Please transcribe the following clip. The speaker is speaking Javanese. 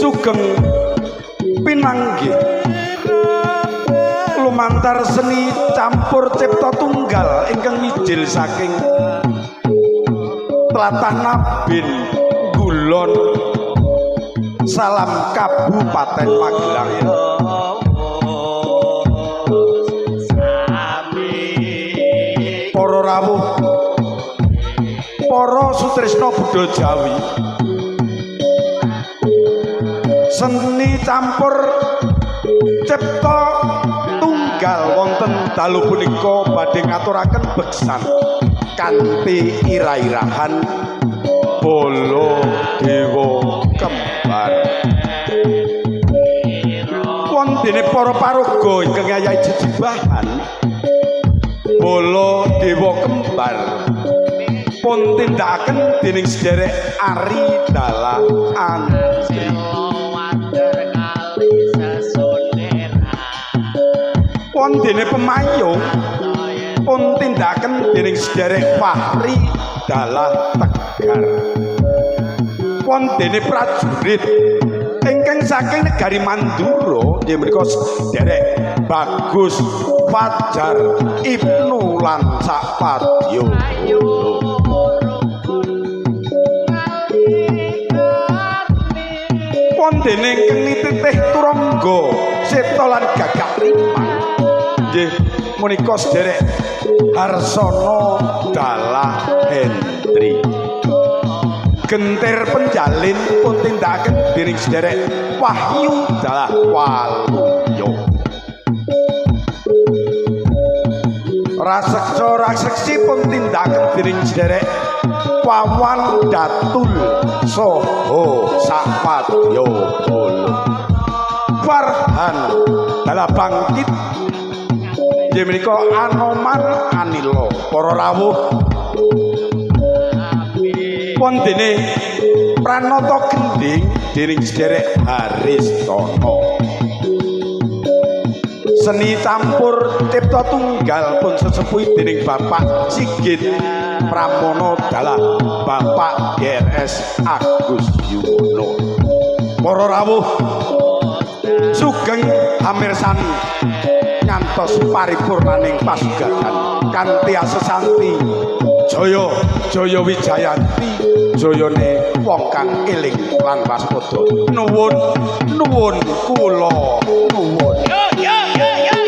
sugeng pinanggih lumantar seni campur cipta tunggal ingkang mijil saking tlatah Nabin Gulon Salam Kabupaten Magelang. Para rawuh, para sutresna Buddha Jawi, seni campur cipta tunggal wonten dalu punika badhe ngaturaken beksan kanthi irah-irahan Bala Dewa Kembar. Wontene para paraga ingkang ayahi jejibahan Bala Dewa Kembar pun tindakaken dening sederek Ari Dala Andri. Pondene pemayung pun tindakan dening sederek Fahri Dala Tegar. Pondene prajurit ingkang saking negari Mandura nggih menika sederek Bagus Fajar Ibnu lan Sakpadya. Pondene ingkang nitih turangga Seta lan Gagak Rimang nggih menika sederek Harsono Dala Hendri. Gentir penjalin pun tindakaken dening sederek Wahyu Dala Waluyo. Raseksa raseksi pun tindakaken dening sederek Wawan Datul Soho Sakpadya Bolo. Farhan Dala Bangkit nggih menika Anoman Anila. Para rawuh pondene Pranata Gending dening sederek Haristono. Seni campur cipta tunggal pun sesepuh dening Bapak Sigit Pramono Dala Bapak GRS Agus Yuwono. Para rawuh sugeng hamirsani ngantos paripurnaning pasugatan kanthi asesanti Jaya Jaya Wijayanti jayane wong kang eling lan waspada. Nuwun nuwun kula nuwun. Yo yo yo yo.